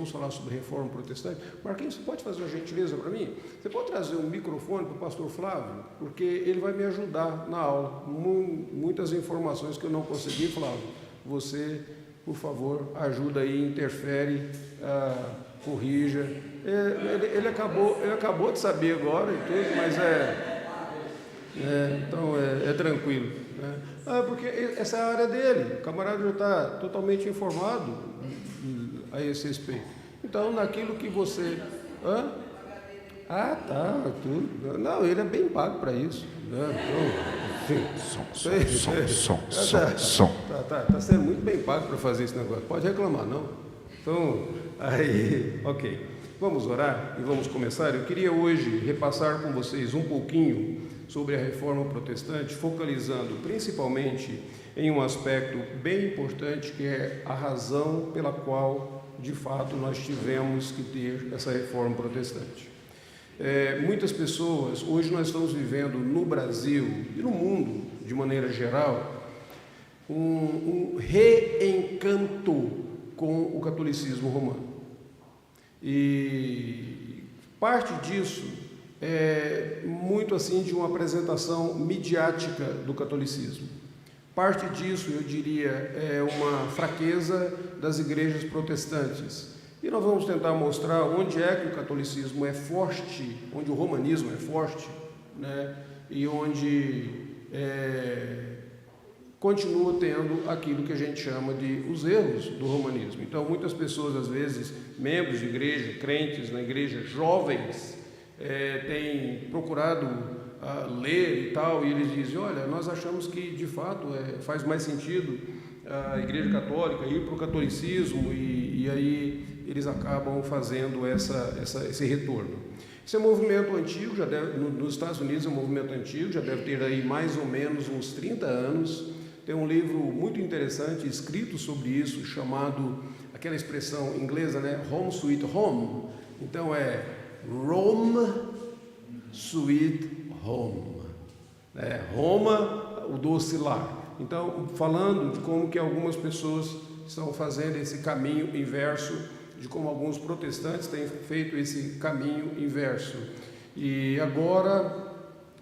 vamos falar sobre reforma protestante. Marquinhos, você pode fazer uma gentileza para mim? Você pode trazer um microfone para o pastor Flávio? Porque ele vai me ajudar na aula. Muitas informações que eu não consegui, Flávio. Você, por favor, ajuda aí, interfere, corrija. Ele acabou de saber agora e tudo, mas então é tranquilo, né? Porque essa é a área dele, o camarada já está totalmente informado a esse respeito. Então, naquilo que você... tudo. Não, ele é bem pago para isso, né? Som. Tá sendo muito bem pago para fazer esse negócio, pode reclamar, não? Então, aí, ok. Vamos orar e vamos começar. Eu queria hoje repassar com vocês um pouquinho sobre a reforma protestante, focalizando principalmente em um aspecto bem importante, que é a razão pela qual, de fato, nós tivemos que ter essa reforma protestante. Muitas pessoas, hoje nós estamos vivendo no Brasil e no mundo, de maneira geral, um reencanto com o catolicismo romano. E parte disso é muito assim de uma apresentação midiática do catolicismo. Parte disso, eu diria, é uma fraqueza das igrejas protestantes. E nós vamos tentar mostrar onde é que o catolicismo é forte, onde o romanismo é forte, né? E onde continua tendo aquilo que a gente chama de os erros do romanismo. Então, muitas pessoas, às vezes, membros de igreja, crentes na igreja, jovens, têm procurado ler e tal, e eles dizem, olha, nós achamos que, de fato, faz mais sentido a igreja católica ir para o catolicismo, e aí eles acabam fazendo esse retorno. Esse é um movimento antigo, já deve, nos Estados Unidos é um movimento antigo, já deve ter aí mais ou menos uns 30 anos. Tem um livro muito interessante escrito sobre isso, chamado, aquela expressão inglesa, né? Home Sweet Home. Então é Rome Sweet Home. Roma, o doce lar. Então, falando de como que algumas pessoas estão fazendo esse caminho inverso, de como alguns protestantes têm feito esse caminho inverso. E agora,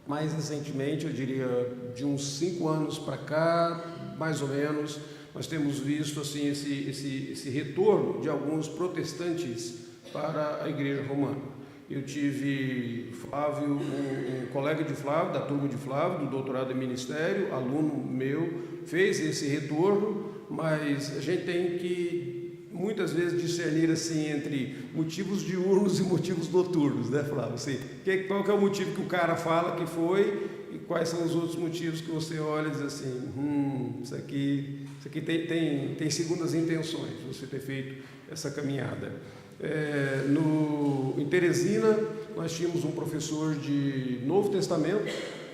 mais recentemente, eu diria de uns 5 anos para cá, mais ou menos, nós temos visto assim esse retorno de alguns protestantes para a igreja romana. Eu tive Flávio, um colega de Flávio, da turma de Flávio, do doutorado em ministério, aluno meu, fez esse retorno, mas a gente tem que muitas vezes discernir assim entre motivos diurnos e motivos noturnos, né, Flávio? Assim, qual que é o motivo que o cara fala que foi e quais são os outros motivos que você olha e diz assim, isso aqui tem segundas intenções, você ter feito essa caminhada. Em Teresina, nós tínhamos um professor de Novo Testamento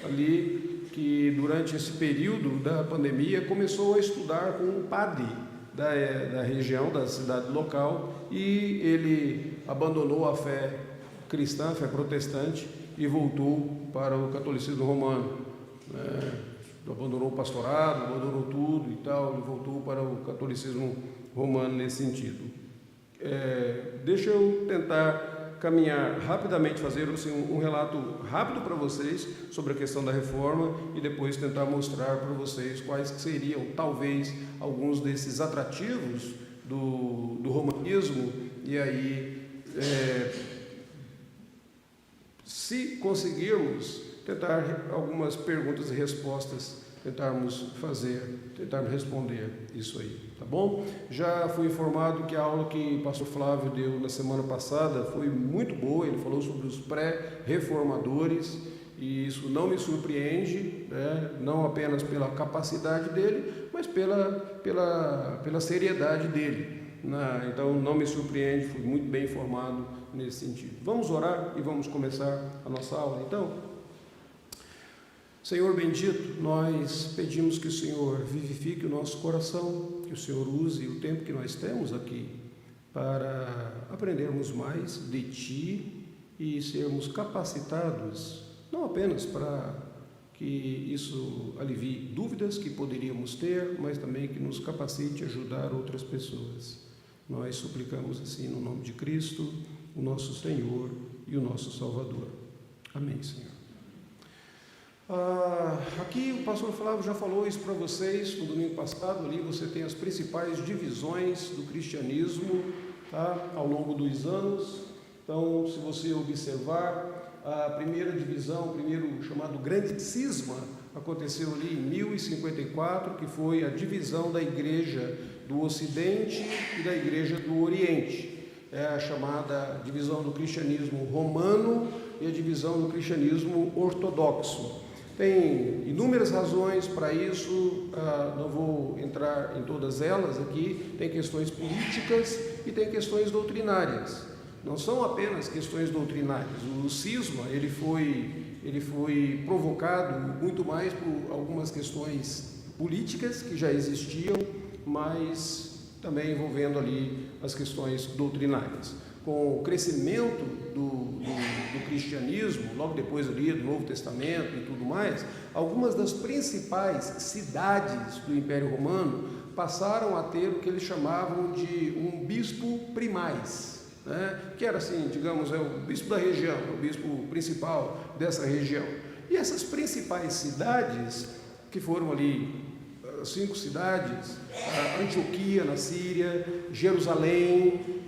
ali, que durante esse período da pandemia começou a estudar com um padre da região, da cidade local, e ele abandonou a fé cristã, a fé protestante, e voltou para o catolicismo romano. Abandonou o pastorado, abandonou tudo e tal, e voltou para o catolicismo romano nesse sentido. Deixa eu tentar caminhar rapidamente, fazer assim, um relato rápido para vocês sobre a questão da reforma e depois tentar mostrar para vocês quais seriam, talvez, alguns desses atrativos do romanismo, e aí, se conseguirmos tentar algumas perguntas e respostas, tentarmos responder isso aí, tá bom? Já fui informado que a aula que o pastor Flávio deu na semana passada foi muito boa, ele falou sobre os pré-reformadores, e isso não me surpreende, né? Não apenas pela capacidade dele, mas pela seriedade dele, né? Então não me surpreende, fui muito bem informado nesse sentido. Vamos orar e vamos começar a nossa aula, então? Senhor bendito, nós pedimos que o Senhor vivifique o nosso coração, que o Senhor use o tempo que nós temos aqui para aprendermos mais de Ti e sermos capacitados, não apenas para que isso alivie dúvidas que poderíamos ter, mas também que nos capacite a ajudar outras pessoas. Nós suplicamos assim no nome de Cristo, o nosso Senhor e o nosso Salvador. Amém, Senhor. Aqui o pastor Flávio já falou isso para vocês no domingo passado. Ali você tem as principais divisões do cristianismo, tá, ao longo dos anos. Então, se você observar, a primeira divisão, o primeiro chamado Grande Cisma, aconteceu ali em 1054, que foi a divisão da Igreja do Ocidente e da Igreja do Oriente. É a chamada divisão do cristianismo romano e a divisão do cristianismo ortodoxo. Tem inúmeras razões para isso, não vou entrar em todas elas aqui. Tem questões políticas e tem questões doutrinárias. Não são apenas questões doutrinárias. O cisma ele foi provocado muito mais por algumas questões políticas que já existiam, mas também envolvendo ali as questões doutrinárias. Com o crescimento do cristianismo, logo depois ali do Novo Testamento e tudo mais, algumas das principais cidades do Império Romano passaram a ter o que eles chamavam de um bispo primaz, né? Que era assim, digamos, é o bispo da região, o bispo principal dessa região. E essas principais cidades, que foram ali 5 cidades, Antioquia na Síria, Jerusalém,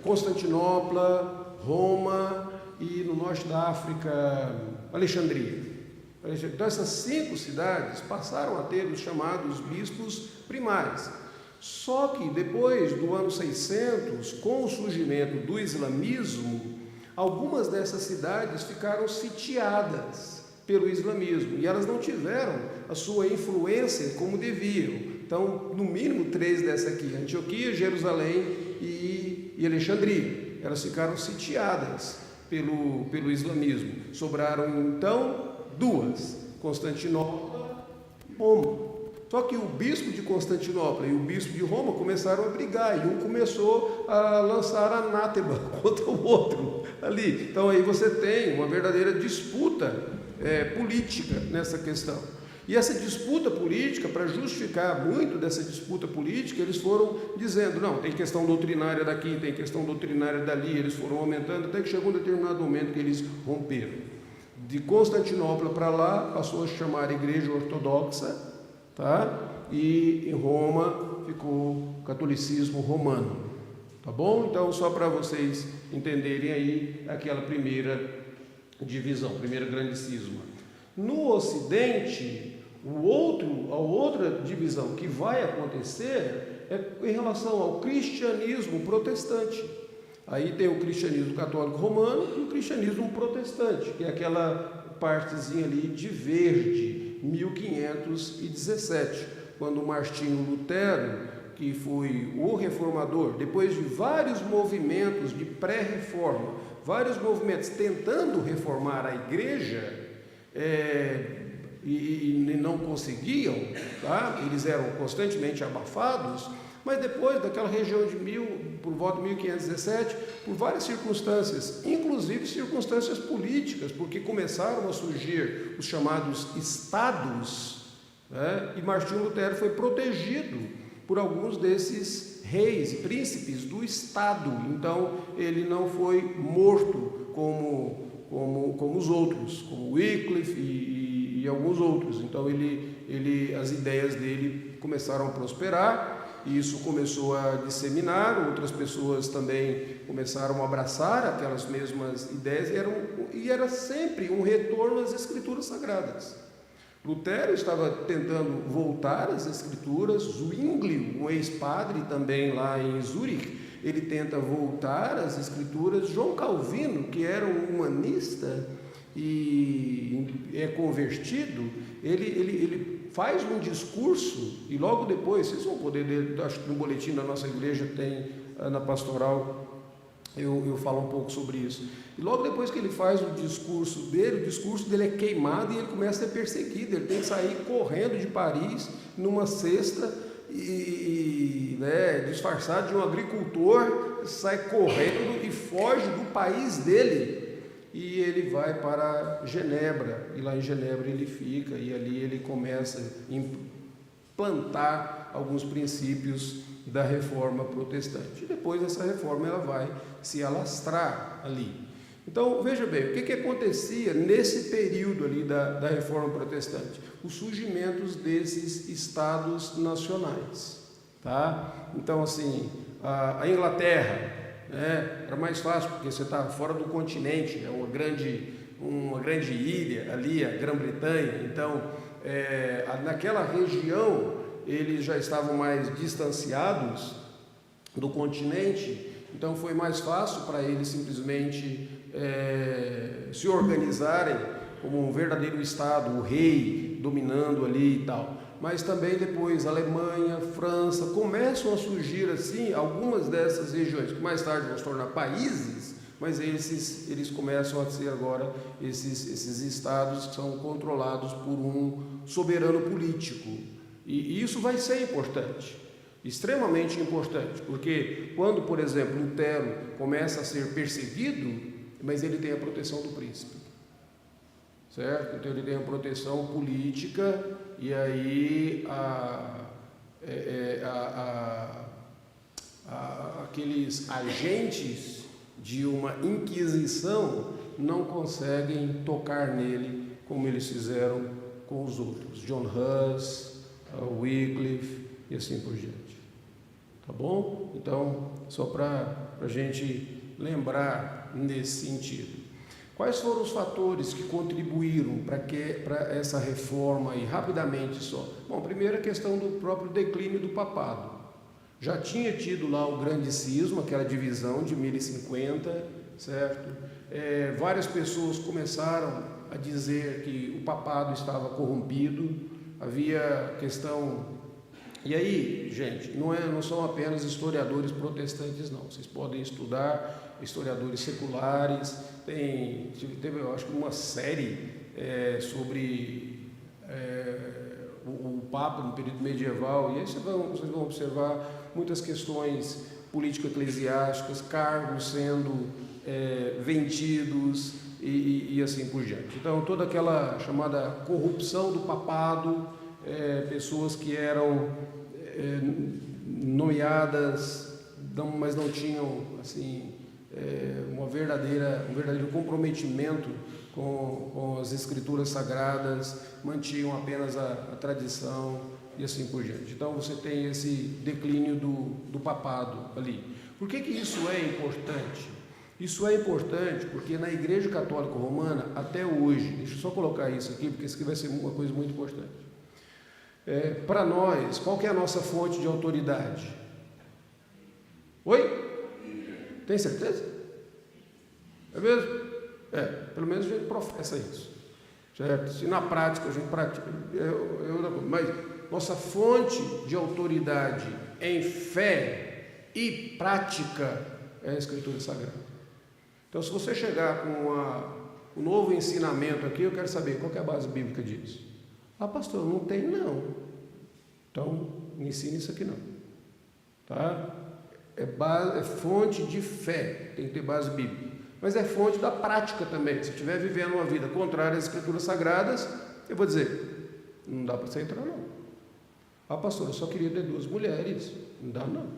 Constantinopla, Roma e no norte da África, Alexandria. Então essas 5 cidades passaram a ter os chamados bispos primais. Só que depois do ano 600, com o surgimento do islamismo, algumas dessas cidades ficaram sitiadas pelo islamismo e elas não tiveram a sua influência como deviam. Então, no mínimo 3 dessa aqui, Antioquia, Jerusalém e Alexandria, elas ficaram sitiadas pelo islamismo. Sobraram então 2, Constantinopla e Roma. Só que o bispo de Constantinopla e o bispo de Roma começaram a brigar, e um começou a lançar anátema contra o outro ali. Então aí você tem uma verdadeira disputa política nessa questão. E essa disputa política, para justificar muito dessa disputa política, eles foram dizendo, não, tem questão doutrinária daqui, tem questão doutrinária dali, eles foram aumentando, até que chegou um determinado momento que eles romperam. De Constantinopla para lá, passou a chamar a Igreja Ortodoxa, tá? E em Roma ficou o catolicismo romano, tá bom? Então, só para vocês entenderem aí aquela primeira divisão, primeira grande cisma. No Ocidente, a outra divisão que vai acontecer é em relação ao cristianismo protestante. Aí tem o cristianismo católico romano e o cristianismo protestante, que é aquela partezinha ali de verde, 1517, quando Martinho Lutero, que foi o reformador, depois de vários movimentos de pré-reforma, vários movimentos tentando reformar a igreja, e não conseguiam, tá? Eles eram constantemente abafados, mas depois daquela região por volta de 1517, por várias circunstâncias, inclusive circunstâncias políticas, porque começaram a surgir os chamados estados, né? E Martinho Lutero foi protegido por alguns desses reis e príncipes do estado. Então ele não foi morto como os outros, como Wycliffe e alguns outros. Então as ideias dele começaram a prosperar, e isso começou a disseminar, outras pessoas também começaram a abraçar aquelas mesmas ideias, e era sempre um retorno às Escrituras Sagradas. Lutero estava tentando voltar às Escrituras, Zwingli, um ex-padre também lá em Zurique, ele tenta voltar às Escrituras. João Calvino, que era um humanista e é convertido, ele faz um discurso, e logo depois, vocês vão poder ler, acho que no boletim da nossa igreja tem, na pastoral, eu falo um pouco sobre isso. E logo depois que ele faz o discurso dele é queimado e ele começa a ser perseguido. Ele tem que sair correndo de Paris numa cesta disfarçado de um agricultor, sai correndo e foge do país dele. E ele vai para Genebra, e lá em Genebra ele fica, e ali ele começa a implantar alguns princípios da reforma protestante. E depois essa reforma ela vai se alastrar ali. Então, veja bem, o que acontecia nesse período ali da reforma protestante? Os surgimentos desses estados nacionais, tá? Então, assim, a Inglaterra, né, era mais fácil, porque você está fora do continente, é uma grande ilha ali, a Grã-Bretanha. Então, naquela região, eles já estavam mais distanciados do continente, então foi mais fácil para eles simplesmente se organizarem como um verdadeiro Estado, o rei dominando ali e tal. Mas também depois Alemanha, França, começam a surgir assim algumas dessas regiões, que mais tarde vão se tornar países, mas eles começam a ser agora esses estados que são controlados por um soberano político. E isso vai ser importante, extremamente importante, porque quando, por exemplo, Lutero começa a ser perseguido, mas ele tem a proteção do príncipe, certo? Então ele tem a proteção política, e aí aqueles agentes de uma inquisição não conseguem tocar nele como eles fizeram com os outros, John Hus, Wycliffe e assim por diante. Tá bom? Então, só para a gente lembrar nesse sentido. Quais foram os fatores que contribuíram para essa reforma aí, rapidamente só? Bom, primeiro a questão do próprio declínio do papado. Já tinha tido lá o grande cisma, aquela divisão de 1050, certo? Várias pessoas começaram a dizer que o papado estava corrompido, havia questão... E aí, gente, não são apenas historiadores protestantes, não. Vocês podem estudar historiadores seculares. Teve, eu acho que uma série sobre o Papa no período medieval, e aí vocês vão observar muitas questões político-eclesiásticas, cargos sendo vendidos e assim por diante. Então, toda aquela chamada corrupção do papado, pessoas que eram nomeadas, mas não tinham assim um verdadeiro comprometimento com as escrituras sagradas, mantinham apenas a tradição e assim por diante. Então você tem esse declínio do papado ali. Por que isso é importante? Isso é importante porque na Igreja Católica Romana, até hoje, deixa eu só colocar isso aqui, porque isso aqui vai ser uma coisa muito importante. Para nós, qual que é a nossa fonte de autoridade? Oi? Tem certeza? É mesmo? Pelo menos a gente professa isso, certo? Se na prática a gente pratica, mas nossa fonte de autoridade em fé e prática é a Escritura Sagrada. Então, se você chegar com um novo ensinamento aqui, eu quero saber qual que é a base bíblica disso. Pastor, não tem não. Então, me ensine isso aqui não. Tá? É fonte de fé, tem que ter base bíblica. Mas é fonte da prática também. Se estiver vivendo uma vida contrária às Escrituras Sagradas, eu vou dizer, não dá para você entrar não. Pastor, eu só queria ter 2 mulheres. Não dá não. Não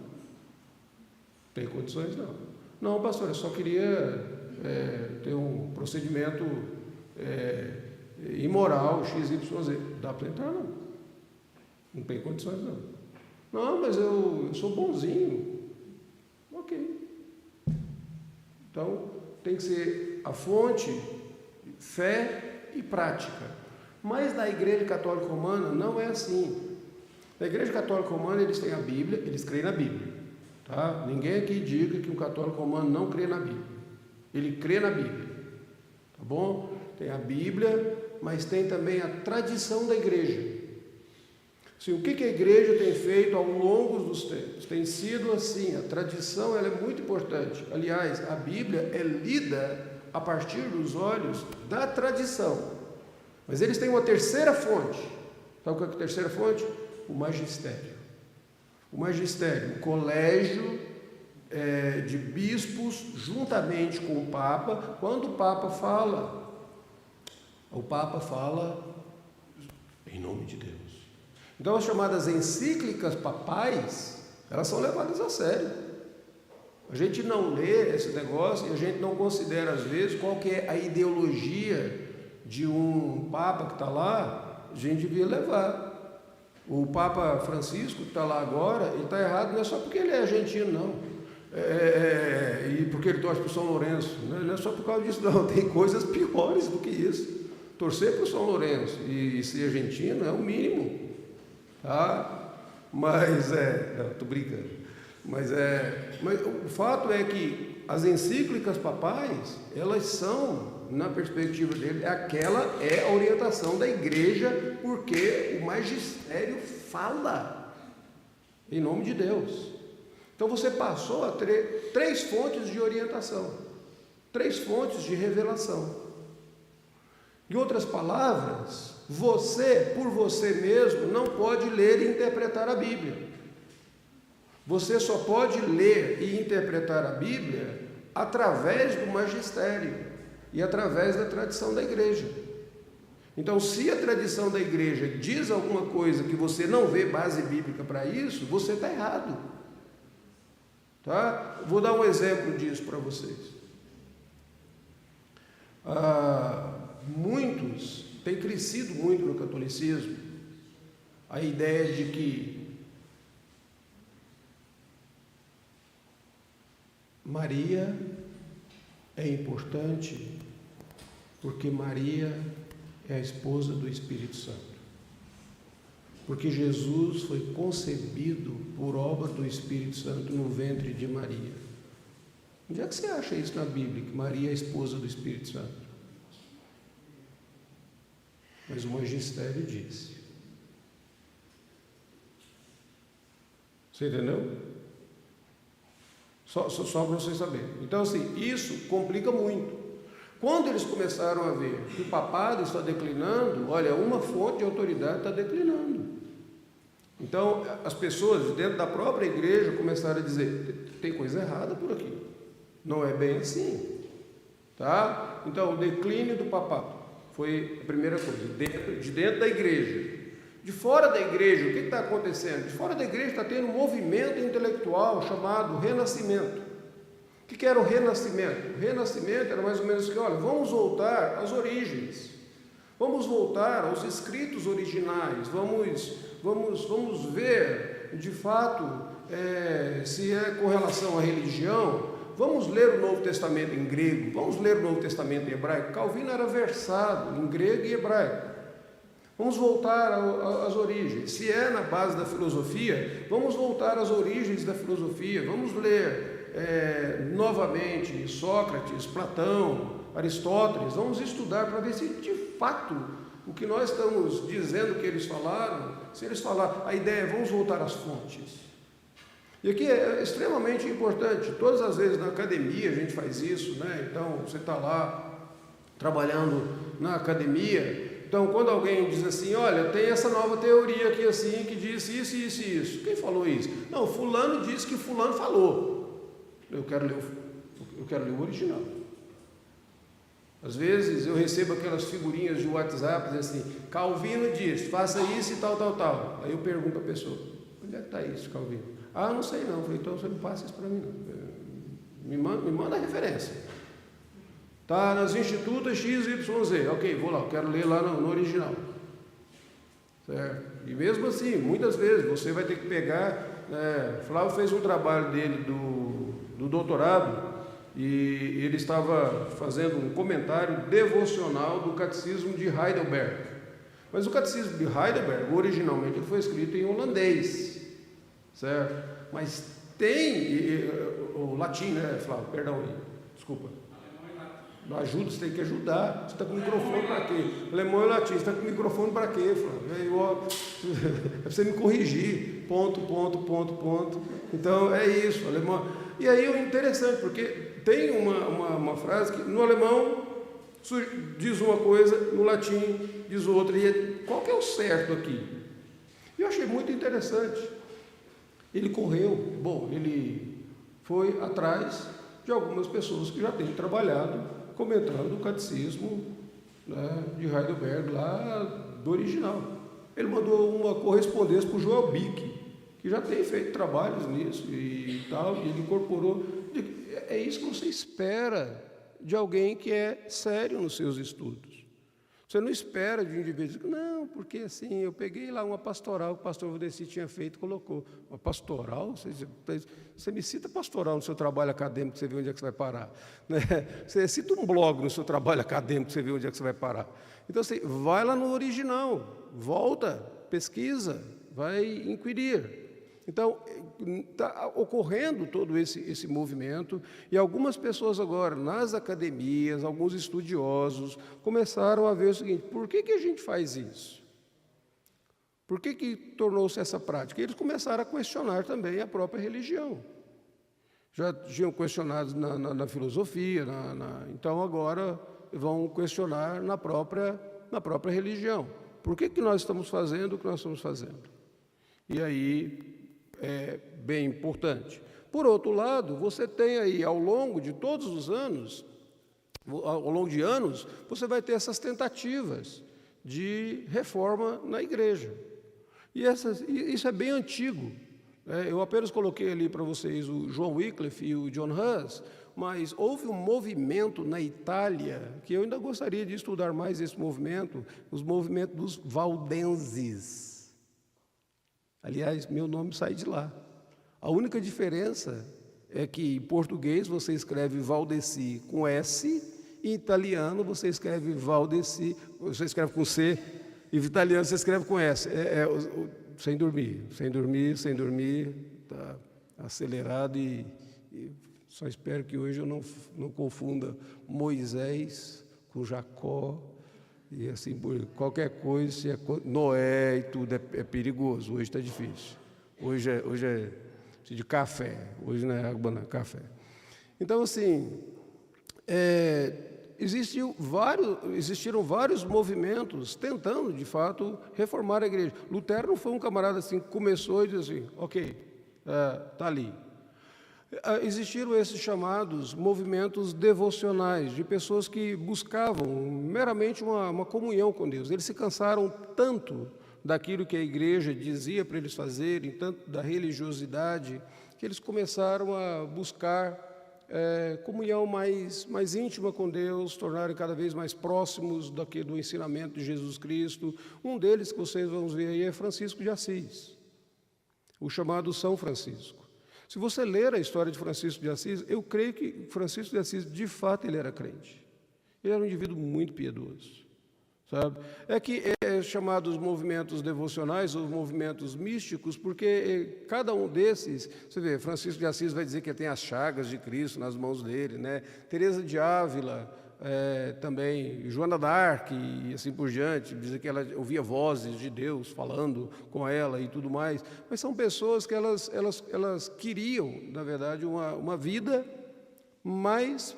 tem condições não. Não, pastor, eu só queria ter um procedimento imoral, XYZ. Dá para entrar não. Não tem condições não. Não, mas eu sou bonzinho. Ok. Então, tem que ser a fonte, fé e prática. Mas na Igreja Católica Romana não é assim. Na Igreja Católica Romana eles têm a Bíblia, eles creem na Bíblia. Tá? Ninguém aqui diga que um católico romano não crê na Bíblia. Ele crê na Bíblia. Tá bom? Tem a Bíblia, mas tem também a tradição da igreja. Assim, o que a igreja tem feito ao longo dos tempos? Tem sido assim, a tradição ela é muito importante. Aliás, a Bíblia é lida a partir dos olhos da tradição. Mas eles têm uma terceira fonte. Sabe qual é a terceira fonte? O magistério. O magistério, o colégio de bispos, juntamente com o Papa. Quando o Papa fala em nome de Deus. Então, as chamadas encíclicas papais, elas são levadas a sério. A gente não lê esse negócio e a gente não considera, às vezes, qual que é a ideologia de um Papa que está lá. A gente devia levar. O Papa Francisco, que está lá agora, ele está errado, não é só porque ele é argentino, não. E porque ele torce para o São Lourenço. Não é só por causa disso, não. Tem coisas piores do que isso. Torcer para o São Lourenço e ser argentino é o mínimo. Tá? Mas estou brincando. Mas o fato é que as encíclicas papais, elas são, na perspectiva dele, aquela é a orientação da igreja, porque o magistério fala em nome de Deus. Então você passou a ter 3 fontes de orientação, 3 fontes de revelação. Em outras palavras, você, por você mesmo, não pode ler e interpretar a Bíblia. Você só pode ler e interpretar a Bíblia através do magistério e através da tradição da igreja. Então, se a tradição da igreja diz alguma coisa que você não vê base bíblica para isso, você está errado. Tá? Vou dar um exemplo disso para vocês. Tem crescido muito no catolicismo a ideia de que Maria é importante porque Maria é a esposa do Espírito Santo. Porque Jesus foi concebido por obra do Espírito Santo no ventre de Maria. Onde é que você acha isso na Bíblia, que Maria é a esposa do Espírito Santo? Mas o magistério disse. Você entendeu? Só para vocês saberem. Então, assim, isso complica muito. Quando eles começaram a ver que o papado está declinando, olha, uma fonte de autoridade está declinando. Então, as pessoas dentro da própria igreja começaram a dizer, tem coisa errada por aqui. Não é bem assim. Tá? Então, o declínio do papado foi a primeira coisa, de dentro da igreja. De fora da igreja, o que está acontecendo? De fora da igreja está tendo um movimento intelectual chamado Renascimento. O que era o Renascimento? O Renascimento era mais ou menos que, olha, vamos voltar às origens, vamos voltar aos escritos originais, vamos ver, de fato, se é com relação à religião, vamos ler o Novo Testamento em grego, vamos ler o Novo Testamento em hebraico. Calvino era versado em grego e hebraico. Vamos voltar às origens. Se é na base da filosofia, vamos voltar às origens da filosofia. Vamos ler novamente Sócrates, Platão, Aristóteles. Vamos estudar para ver se de fato o que nós estamos dizendo que eles falaram, se eles falaram, a ideia é vamos voltar às fontes. E aqui é extremamente importante. Todas as vezes na academia a gente faz isso, né? Então você está lá trabalhando na academia. Então, quando alguém diz assim, olha, tem essa nova teoria aqui assim, que diz isso, isso e isso. Quem falou isso? Não, fulano disse que fulano falou. Eu quero ler o original. Às vezes eu recebo aquelas figurinhas de WhatsApp, dizendo assim, Calvino diz, faça isso e tal, tal, tal. Aí eu pergunto à pessoa, onde é que está isso, Calvino? Ah, não sei não. Eu falei, então você não passa isso para mim não. Me manda a referência. Está nas institutas XYZ. Ok, vou lá, eu quero ler lá no original. Certo? E mesmo assim, muitas vezes, você vai ter que pegar... Flávio fez um trabalho dele do doutorado e ele estava fazendo um comentário devocional do Catecismo de Heidelberg. Mas o Catecismo de Heidelberg, originalmente, ele foi escrito em holandês. Certo? Mas tem... o latim, né, Flávio? Perdão aí. Desculpa. Ajuda, você tem que ajudar. Você está com o microfone para quê? Alemão e latim, você está com o microfone para quê, Flávio? É para você me corrigir. Ponto. Então, é isso, alemão. E aí é interessante, porque tem uma frase que no alemão diz uma coisa, no latim diz outra. E qual que é o certo aqui? Eu achei muito interessante. Ele ele foi atrás de algumas pessoas que já têm trabalhado comentando o catecismo, né, de Heidelberg, lá do original. Ele mandou uma correspondência para o Joel Bick. que já tem feito trabalhos nisso e tal, e ele incorporou. É isso que você espera de alguém que é sério nos seus estudos. Você não espera de um indivíduo, não, porque assim, eu peguei lá uma pastoral que o pastor Valdeci tinha feito, colocou. Uma pastoral? Você me cita pastoral no seu trabalho acadêmico, você vê onde é que você vai parar. Né? Você cita um blog no seu trabalho acadêmico, você vê onde é que você vai parar. Então, assim, vai lá no original, volta, pesquisa, vai inquirir. Então, está ocorrendo todo esse movimento, e algumas pessoas agora, nas academias, alguns estudiosos, começaram a ver o seguinte: por que a gente faz isso? Por que tornou-se essa prática? E eles começaram a questionar também a própria religião. Já tinham questionado na filosofia, então agora vão questionar na própria religião. Por que nós estamos fazendo o que nós estamos fazendo? E aí é bem importante. Por outro lado, você tem aí, ao longo de todos os anos, ao longo de anos, você vai ter essas tentativas de reforma na igreja. E isso é bem antigo. Eu apenas coloquei ali para vocês o John Wycliffe e o John Hus, mas houve um movimento na Itália, que eu ainda gostaria de estudar mais esse movimento, os movimentos dos valdenses. Aliás, meu nome sai de lá. A única diferença é que em português você escreve Valdeci com S, e em italiano você escreve Valdeci, você escreve com C, e em italiano você escreve com S. Sem dormir, está acelerado e só espero que hoje eu não confunda Moisés com Jacó. E assim, qualquer coisa, se é Noé e tudo, é perigoso. Hoje está difícil. Hoje é de café. Hoje não é água, não é café. Então, assim, existiram vários movimentos tentando, de fato, reformar a igreja. Lutero não foi um camarada assim que começou e disse assim, ok, está ali. Existiram esses chamados movimentos devocionais, de pessoas que buscavam meramente uma comunhão com Deus. Eles se cansaram tanto daquilo que a igreja dizia para eles fazerem, tanto da religiosidade, que eles começaram a buscar comunhão mais íntima com Deus, tornarem cada vez mais próximos do ensinamento de Jesus Cristo. Um deles que vocês vão ver aí é Francisco de Assis, o chamado São Francisco. Se você ler a história de Francisco de Assis, eu creio que Francisco de Assis, de fato, ele era crente. Ele era um indivíduo muito piedoso, sabe? É que é chamados movimentos devocionais ou movimentos místicos, porque cada um desses, você vê, Francisco de Assis vai dizer que tem as chagas de Cristo nas mãos dele, né? Teresa de Ávila, também Joana d'Arc e assim por diante, dizer que ela ouvia vozes de Deus falando com ela e tudo mais, mas são pessoas que elas queriam, na verdade, uma vida mais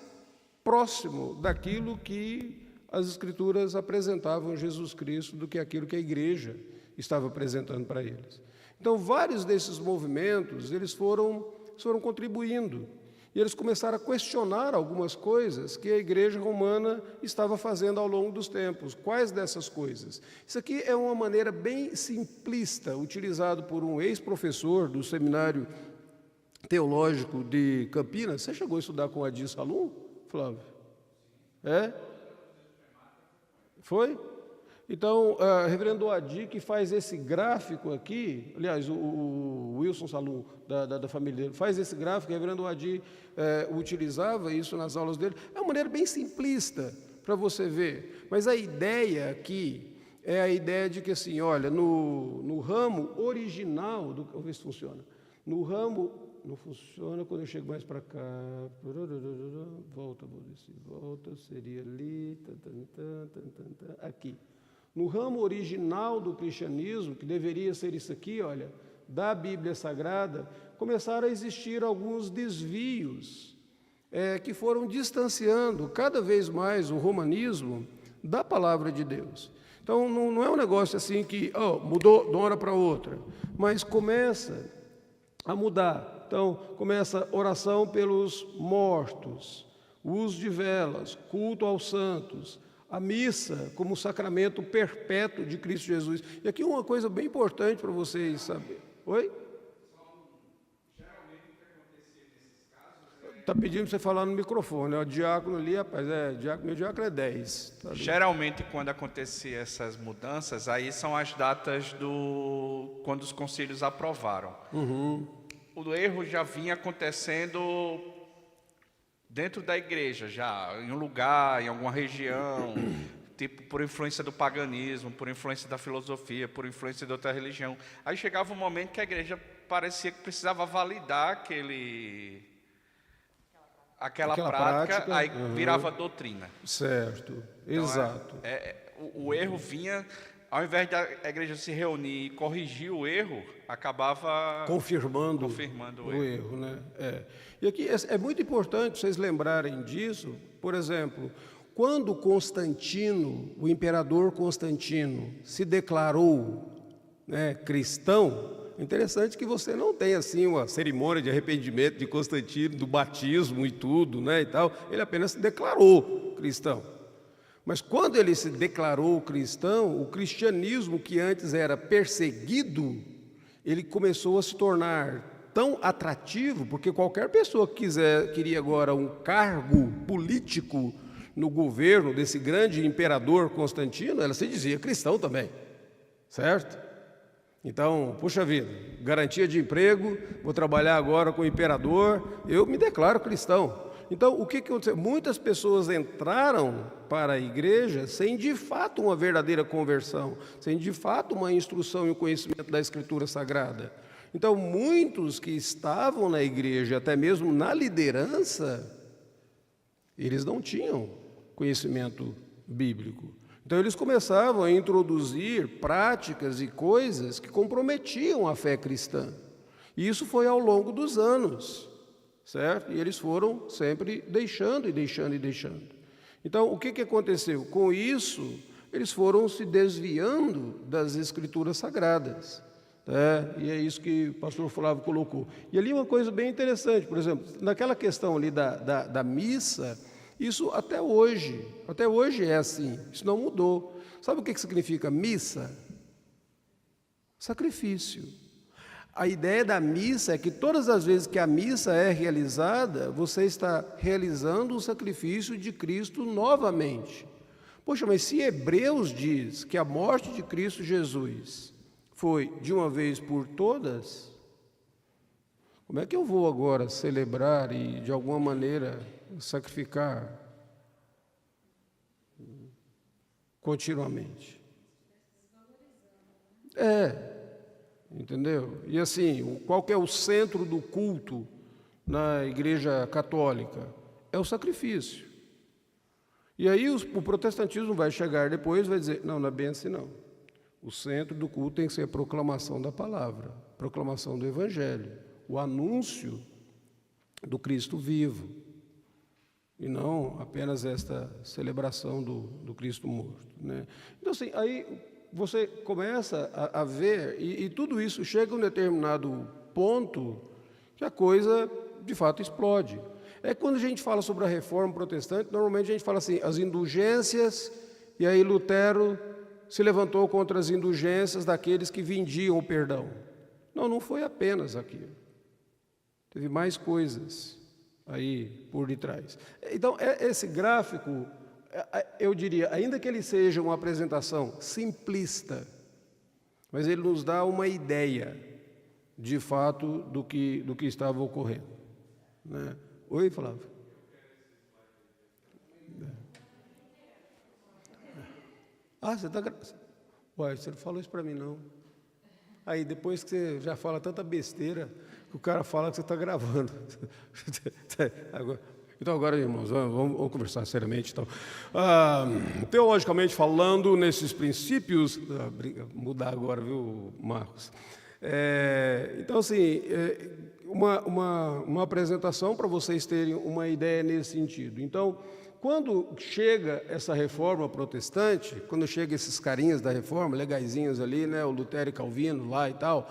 próximo daquilo que as Escrituras apresentavam Jesus Cristo do que aquilo que a igreja estava apresentando para eles. Então, vários desses movimentos, eles foram contribuindo. E eles começaram a questionar algumas coisas que a igreja romana estava fazendo ao longo dos tempos. Quais dessas coisas? Isso aqui é uma maneira bem simplista, utilizado por um ex-professor do Seminário Teológico de Campinas. Você chegou a estudar com Adi Salum, Flávio? Foi? Então, reverendo Adi, que faz esse gráfico aqui, aliás, o Wilson Salum, da família dele, faz esse gráfico, o reverendo Adi utilizava isso nas aulas dele. É uma maneira bem simplista para você ver, mas a ideia aqui é a ideia de que, assim, olha, no ramo original, vamos ver se funciona, no ramo, não funciona quando eu chego mais para cá, volta, seria ali, aqui. No ramo original do cristianismo, que deveria ser isso aqui, olha, da Bíblia Sagrada, começaram a existir alguns desvios que foram distanciando cada vez mais o romanismo da palavra de Deus. Então, não é um negócio assim que mudou de uma hora para outra, mas começa a mudar. Então, começa oração pelos mortos, o uso de velas, culto aos santos, a missa como sacramento perpétuo de Cristo Jesus. E aqui uma coisa bem importante para vocês saberem. Oi? Está pedindo para você falar no microfone. O diácono ali, rapaz, meu diácono é 10. Tá. Geralmente, quando acontecia essas mudanças, aí são as datas quando os concílios aprovaram. O erro já vinha acontecendo dentro da igreja, já em um lugar, em alguma região, tipo por influência do paganismo, por influência da filosofia, por influência de outra religião. Aí chegava um momento que a igreja parecia que precisava validar aquela prática, aí virava doutrina. Certo, então, exato. O erro vinha, ao invés da igreja se reunir e corrigir o erro, acabava confirmando o erro, né? E aqui é muito importante vocês lembrarem disso. Por exemplo, quando Constantino, o imperador Constantino, se declarou, né, cristão, é interessante que você não tem assim uma cerimônia de arrependimento de Constantino, do batismo e tudo, né, e tal. Ele apenas se declarou cristão. Mas quando ele se declarou cristão, o cristianismo que antes era perseguido, ele começou a se tornar tão atrativo, porque qualquer pessoa que queria agora um cargo político no governo desse grande imperador Constantino, ela se dizia cristão também, certo? Então, puxa vida, garantia de emprego, vou trabalhar agora com o imperador, eu me declaro cristão. Então, o que aconteceu? Muitas pessoas entraram para a igreja sem de fato uma verdadeira conversão, sem de fato uma instrução e um conhecimento da Escritura Sagrada. Então, muitos que estavam na igreja, até mesmo na liderança, eles não tinham conhecimento bíblico. Então, eles começavam a introduzir práticas e coisas que comprometiam a fé cristã. E isso foi ao longo dos anos, certo? E eles foram sempre deixando e deixando e deixando. Então, o que aconteceu? Com isso, eles foram se desviando das Escrituras Sagradas. E é isso que o pastor Flávio colocou. E ali uma coisa bem interessante, por exemplo, naquela questão ali da missa, isso até hoje é assim, isso não mudou. Sabe o que significa missa? Sacrifício. A ideia da missa é que todas as vezes que a missa é realizada, você está realizando o sacrifício de Cristo novamente. Poxa, mas se Hebreus diz que a morte de Cristo Jesus foi de uma vez por todas, como é que eu vou agora celebrar e de alguma maneira sacrificar continuamente? Entendeu? E assim, qual que é o centro do culto na Igreja Católica? É o sacrifício. E aí o protestantismo vai chegar depois e vai dizer, não é bem assim não. O centro do culto tem que ser a proclamação da palavra, a proclamação do Evangelho, o anúncio do Cristo vivo, e não apenas esta celebração do Cristo morto, né? Então assim, aí você começa a ver, e tudo isso chega a um determinado ponto que a coisa de fato explode. É quando a gente fala sobre a reforma protestante, normalmente a gente fala assim, as indulgências, e aí Lutero se levantou contra as indulgências daqueles que vendiam o perdão. Não foi apenas aquilo. Teve mais coisas aí por detrás. Então, esse gráfico, eu diria, ainda que ele seja uma apresentação simplista, mas ele nos dá uma ideia, de fato, do que estava ocorrendo, né? Oi, Flávio? Você está gravando? Ué, você não falou isso para mim, não. Aí, depois que você já fala tanta besteira, o cara fala que você está gravando. Então, agora, irmãos, vamos conversar seriamente. Então. Teologicamente falando, nesses princípios... mudar agora, viu, Marcos? Então, assim, uma apresentação para vocês terem uma ideia nesse sentido. Então, quando chega essa reforma protestante, quando chega esses carinhas da reforma, legaizinhos ali, né, o Lutero e Calvino lá e tal,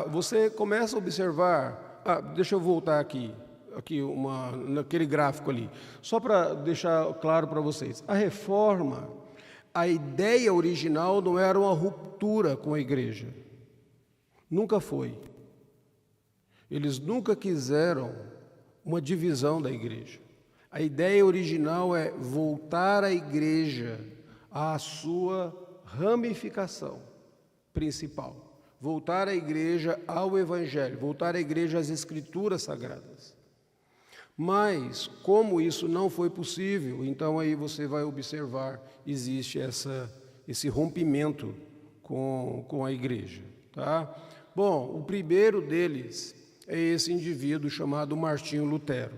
você começa a observar, deixa eu voltar aqui naquele gráfico ali, só para deixar claro para vocês, a reforma, a ideia original não era uma ruptura com a igreja, nunca foi. Eles nunca quiseram uma divisão da igreja. A ideia original é voltar a igreja à sua ramificação principal. Voltar a igreja ao Evangelho, voltar a igreja às Escrituras Sagradas. Mas, como isso não foi possível, então aí você vai observar, existe esse rompimento com a igreja. Tá? Bom, o primeiro deles é esse indivíduo chamado Martinho Lutero.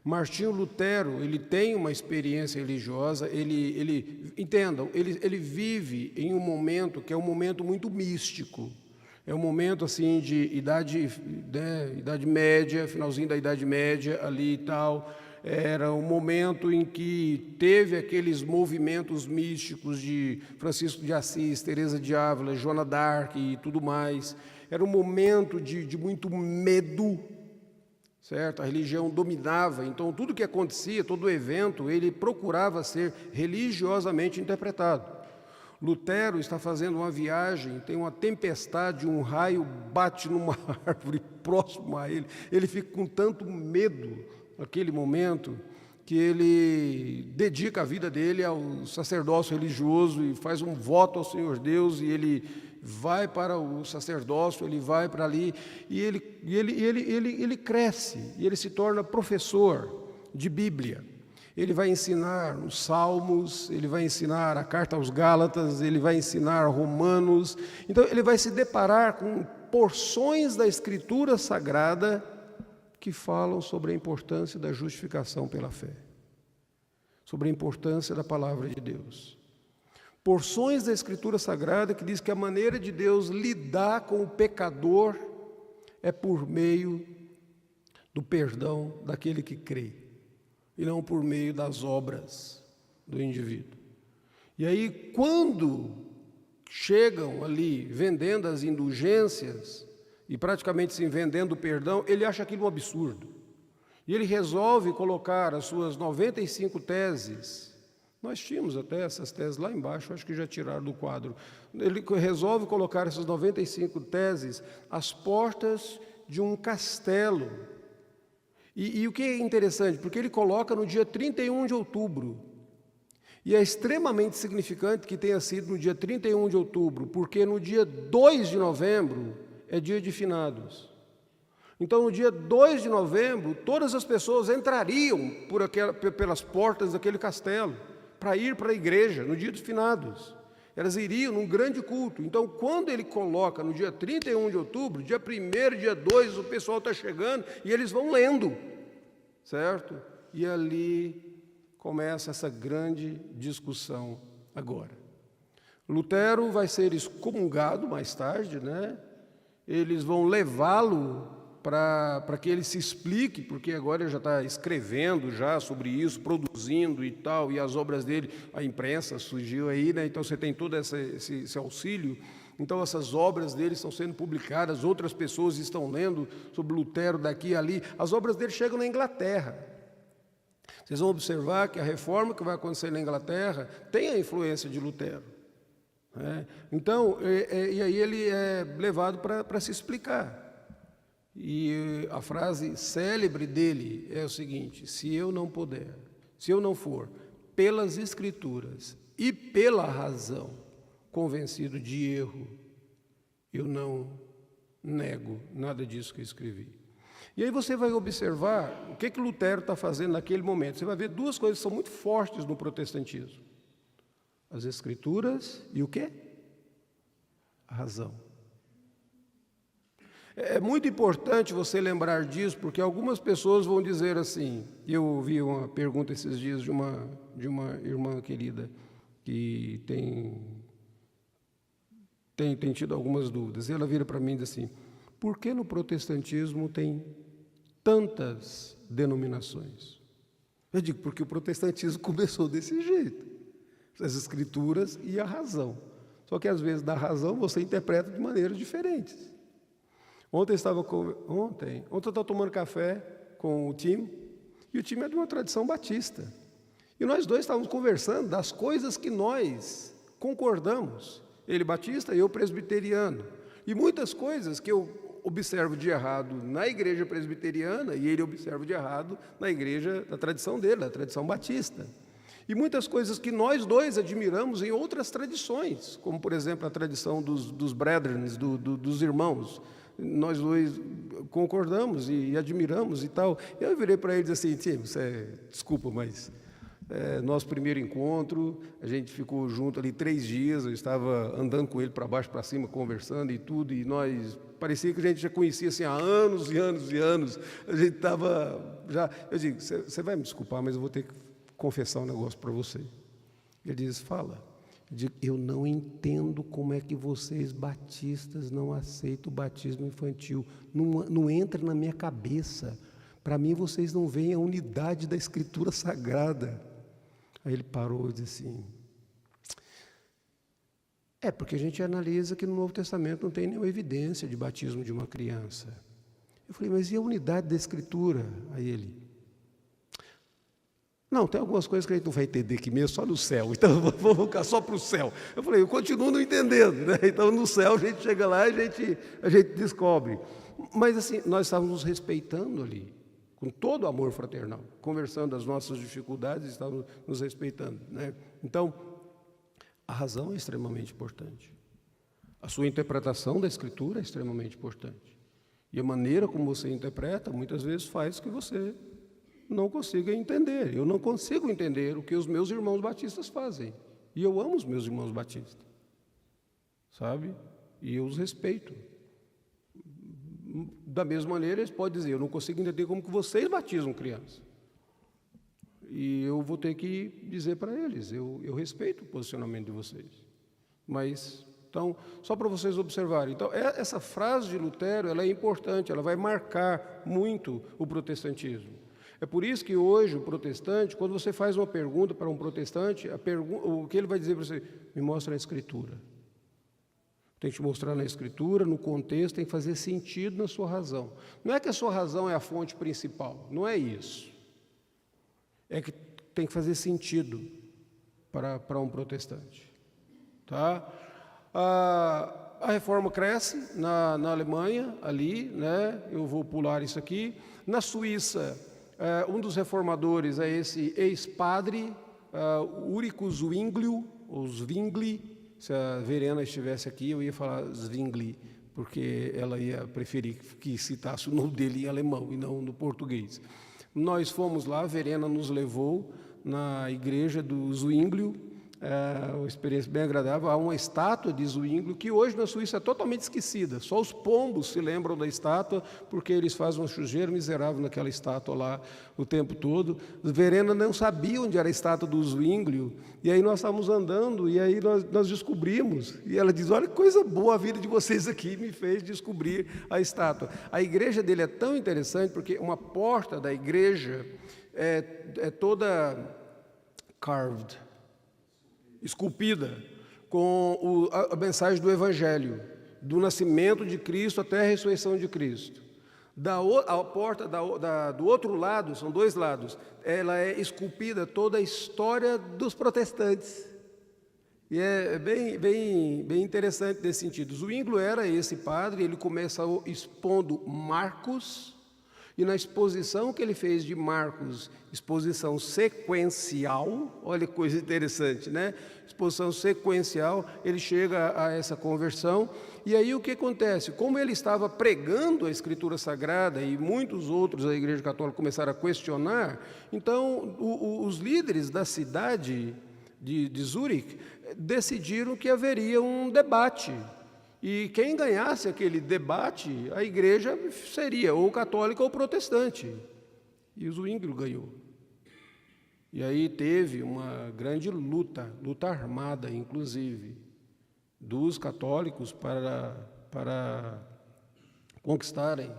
Martinho Lutero, ele tem uma experiência religiosa, entendam, ele vive em um momento que é um momento muito místico. É um momento assim de idade média, finalzinho da Idade Média ali e tal. Era um momento em que teve aqueles movimentos místicos de Francisco de Assis, Teresa de Ávila, Joana d'Arc e tudo mais. Era um momento de muito medo, certo? A religião dominava, então tudo que acontecia, todo evento, ele procurava ser religiosamente interpretado. Lutero está fazendo uma viagem, tem uma tempestade, um raio bate numa árvore próximo a ele. Ele fica com tanto medo naquele momento que ele dedica a vida dele ao sacerdócio religioso e faz um voto ao Senhor Deus, e ele vai para o sacerdócio, ele vai para ali e ele cresce e ele se torna professor de Bíblia. Ele vai ensinar os Salmos, ele vai ensinar a Carta aos Gálatas, ele vai ensinar Romanos. Então, ele vai se deparar com porções da Escritura Sagrada que falam sobre a importância da justificação pela fé, sobre a importância da Palavra de Deus. Porções da Escritura Sagrada que diz que a maneira de Deus lidar com o pecador é por meio do perdão daquele que crê, e não por meio das obras do indivíduo. E aí, quando chegam ali vendendo as indulgências e praticamente se vendendo o perdão, ele acha aquilo um absurdo. E ele resolve colocar as suas 95 teses. Nós tínhamos até essas teses lá embaixo, acho que já tiraram do quadro. Ele resolve colocar essas 95 teses às portas de um castelo. E o que é interessante, porque ele coloca no dia 31 de outubro. E é extremamente significante que tenha sido no dia 31 de outubro, porque no dia 2 de novembro é dia de finados. Então, no dia 2 de novembro, todas as pessoas entrariam pelas portas daquele castelo para ir para a igreja no dia dos finados. Elas iriam num grande culto. Então, quando ele coloca no dia 31 de outubro, dia 1º, dia 2, o pessoal está chegando e eles vão lendo, certo? E ali começa essa grande discussão agora. Lutero vai ser excomungado mais tarde, né? Eles vão levá-lo para que ele se explique, porque agora ele já está escrevendo já sobre isso, produzindo e tal, e as obras dele, a imprensa surgiu aí, né? Então você tem todo esse auxílio. Então essas obras dele estão sendo publicadas, outras pessoas estão lendo sobre Lutero daqui e ali. As obras dele chegam na Inglaterra. Vocês vão observar que a reforma que vai acontecer na Inglaterra tem a influência de Lutero. Então, e aí ele é levado para se explicar. E a frase célebre dele é o seguinte: se eu não for pelas Escrituras e pela razão convencido de erro, eu não nego nada disso que eu escrevi. E aí você vai observar o que Lutero está fazendo naquele momento. Você vai ver duas coisas que são muito fortes no protestantismo: as Escrituras e o quê? A razão. É muito importante você lembrar disso, porque algumas pessoas vão dizer assim. Eu ouvi uma pergunta esses dias de uma irmã querida que tem tido algumas dúvidas. E ela vira para mim e diz assim: por que no protestantismo tem tantas denominações? Eu digo, porque o protestantismo começou desse jeito: as Escrituras e a razão. Só que às vezes da razão você interpreta de maneiras diferentes. Ontem eu estava tomando café com o time, e o time é de uma tradição batista. E nós dois estávamos conversando das coisas que nós concordamos. Ele batista e eu presbiteriano. E muitas coisas que eu observo de errado na igreja presbiteriana e ele observa de errado na igreja da tradição dele, da tradição batista. E muitas coisas que nós dois admiramos em outras tradições, como, por exemplo, a tradição dos brethren, dos irmãos. Nós dois concordamos e admiramos e tal. Eu virei para ele e disse assim, desculpa, mas nosso primeiro encontro, a gente ficou junto ali 3 dias, eu estava andando com ele para baixo, para cima, conversando e tudo, e nós, parecia que a gente já conhecia assim há anos e anos e anos, a gente estava já... Eu digo, você vai me desculpar, mas eu vou ter que confessar um negócio para você. Ele diz, fala. Eu digo, eu não entendo como é que vocês batistas não aceitam o batismo infantil. Não entra na minha cabeça. Para mim, vocês não veem a unidade da Escritura Sagrada. Aí ele parou e disse assim, porque a gente analisa que no Novo Testamento não tem nenhuma evidência de batismo de uma criança. Eu falei, mas e a unidade da Escritura? Aí ele, não, tem algumas coisas que a gente não vai entender aqui mesmo, só no céu, então vamos ficar só para o céu. Eu falei, eu continuo não entendendo, né? Então no céu a gente chega lá e a gente descobre. Mas assim, nós estávamos nos respeitando ali, com todo o amor fraternal, conversando as nossas dificuldades, estávamos nos respeitando, né? Então, a razão é extremamente importante. A sua interpretação da Escritura é extremamente importante. E a maneira como você interpreta, muitas vezes faz que você não consiga entender. Eu não consigo entender o que os meus irmãos batistas fazem. E eu amo os meus irmãos batistas, sabe? E eu os respeito. Da mesma maneira, eles podem dizer, eu não consigo entender como que vocês batizam crianças. E eu vou ter que dizer para eles, eu respeito o posicionamento de vocês. Mas, então, só para vocês observarem. Então, essa frase de Lutero, ela é importante, ela vai marcar muito o protestantismo. É por isso que hoje o protestante, quando você faz uma pergunta para um protestante, o que ele vai dizer para você? Me mostra na Escritura. Tem que te mostrar na Escritura, no contexto, tem que fazer sentido na sua razão. Não é que a sua razão é a fonte principal, não é isso. É que tem que fazer sentido para um protestante. Tá? A reforma cresce na Alemanha, ali, né? Eu vou pular isso aqui. Na Suíça, um dos reformadores é esse ex-padre, Ulrich Zwingli, ou Zwingli. Se a Verena estivesse aqui, eu ia falar Zwingli, porque ela ia preferir que citasse o nome dele em alemão e não no português. Nós fomos lá, a Verena nos levou na igreja do Zwingli, uma experiência bem agradável. Há uma estátua de Zwingli que hoje na Suíça é totalmente esquecida. Só os pombos se lembram da estátua, porque eles fazem uma sujeira miserável naquela estátua lá o tempo todo. Verena não sabia onde era a estátua do Zwingli, e aí nós estávamos andando, e aí nós descobrimos. E ela diz, olha que coisa boa a vida de vocês aqui, me fez descobrir a estátua. A igreja dele é tão interessante, porque uma porta da igreja é toda carved, esculpida, com a mensagem do Evangelho, do nascimento de Cristo até a ressurreição de Cristo. A porta do outro lado, são 2 lados, ela é esculpida toda a história dos protestantes. E é bem interessante nesse sentido. Zwingli era esse padre, ele começou expondo Marcos, e na exposição que ele fez de Marcos, exposição sequencial, olha que coisa interessante, né? Exposição sequencial, ele chega a essa conversão, e aí o que acontece? Como ele estava pregando a Escritura Sagrada, e muitos outros da Igreja Católica começaram a questionar, então os líderes da cidade de Zurique decidiram que haveria um debate. E quem ganhasse aquele debate, a igreja seria ou católica ou protestante. E o Zwingli ganhou. E aí teve uma grande luta armada, inclusive, dos católicos para conquistarem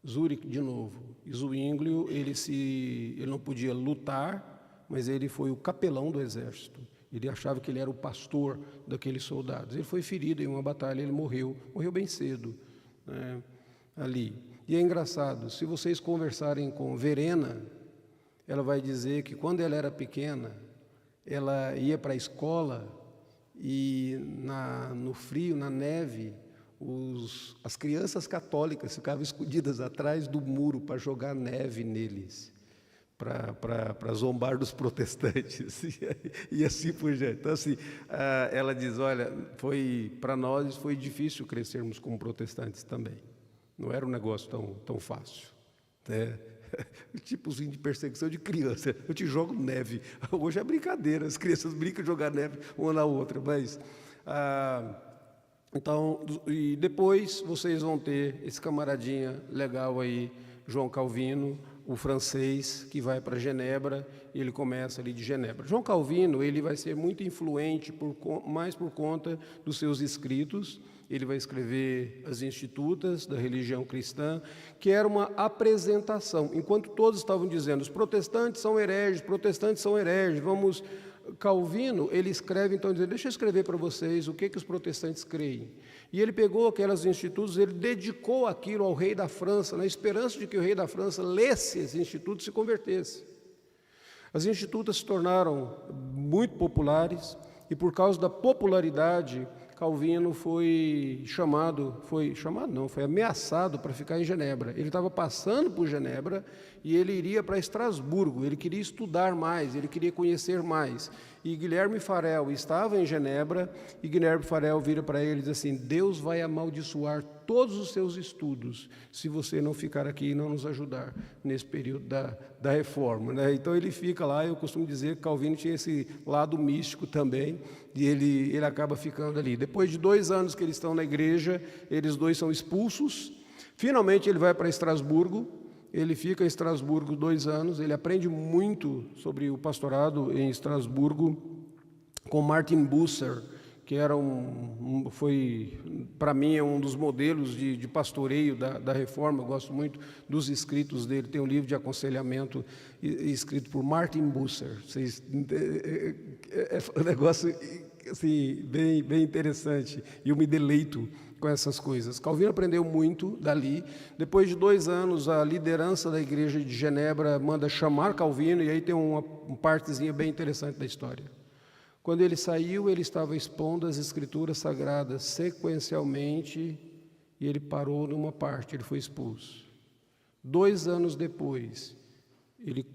Zurique de novo. E Zwingli, ele não podia lutar, mas ele foi o capelão do exército. Ele achava que ele era o pastor daqueles soldados. Ele foi ferido em uma batalha, ele morreu bem cedo, né, ali. E é engraçado, se vocês conversarem com Verena, ela vai dizer que quando ela era pequena, ela ia para a escola e no frio, na neve, as crianças católicas ficavam escondidas atrás do muro para jogar neve neles, para zombar dos protestantes, e assim por diante. Então, assim, ela diz, olha, para nós foi difícil crescermos como protestantes também. Não era um negócio tão fácil, né? Tipozinho de perseguição de criança. Eu te jogo neve. Hoje é brincadeira, as crianças brincam de jogar neve uma na outra, mas... então, e depois vocês vão ter esse camaradinha legal aí, João Calvino, o francês, que vai para Genebra, e ele começa ali de Genebra. João Calvino, ele vai ser muito influente, mais por conta dos seus escritos. Ele vai escrever as Institutas da religião cristã, que era uma apresentação. Enquanto todos estavam dizendo, os protestantes são hereges, vamos... Calvino, ele escreve, então, dizendo, deixa eu escrever para vocês o que os protestantes creem. E ele pegou aquelas institutos, ele dedicou aquilo ao rei da França, na esperança de que o rei da França lesse esses institutos e se convertesse. As institutas se tornaram muito populares, e por causa da popularidade, Calvino foi ameaçado para ficar em Genebra. Ele estava passando por Genebra e ele iria para Estrasburgo, ele queria estudar mais, ele queria conhecer mais. E Guilherme Farel estava em Genebra, e Guilherme Farel vira para ele e diz assim, Deus vai amaldiçoar todos os seus estudos, se você não ficar aqui e não nos ajudar nesse período da reforma, né? Então ele fica lá, eu costumo dizer que Calvino tinha esse lado místico também, e ele acaba ficando ali. Depois de 2 anos que eles estão na igreja, eles 2 são expulsos, finalmente ele vai para Estrasburgo, ele fica em Estrasburgo 2 anos, ele aprende muito sobre o pastorado em Estrasburgo com Martin Bucer, que era foi, para mim, é um dos modelos de pastoreio da Reforma. Eu gosto muito dos escritos dele. Tem um livro de aconselhamento escrito por Martin Bucer. É um negócio assim, bem interessante, e eu me deleito com essas coisas. Calvino aprendeu muito dali. Depois de 2 anos, a liderança da igreja de Genebra manda chamar Calvino, e aí tem uma partezinha bem interessante da história. Quando ele saiu, ele estava expondo as escrituras sagradas sequencialmente, e ele parou numa parte, ele foi expulso. 2 anos depois, ele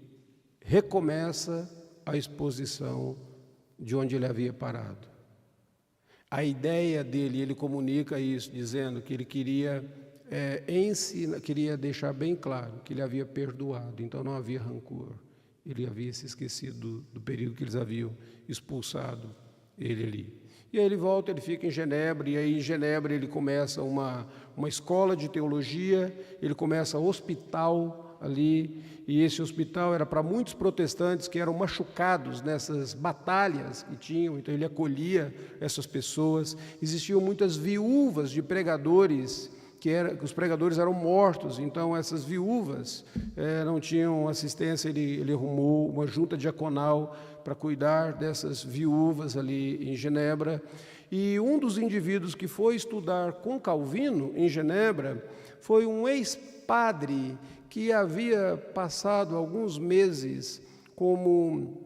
recomeça a exposição de onde ele havia parado. A ideia dele, ele comunica isso, dizendo que ele queria queria deixar bem claro que ele havia perdoado, então não havia rancor. Ele havia se esquecido do período que eles haviam expulsado ele ali. E aí ele volta, ele fica em Genebra, e aí em Genebra ele começa uma escola de teologia, ele começa hospital ali, e esse hospital era para muitos protestantes que eram machucados nessas batalhas que tinham, então ele acolhia essas pessoas. Existiam muitas viúvas de pregadores, que os pregadores eram mortos, então essas viúvas não tinham assistência, ele arrumou uma junta diaconal para cuidar dessas viúvas ali em Genebra. E um dos indivíduos que foi estudar com Calvino em Genebra foi um ex-padre que havia passado alguns meses como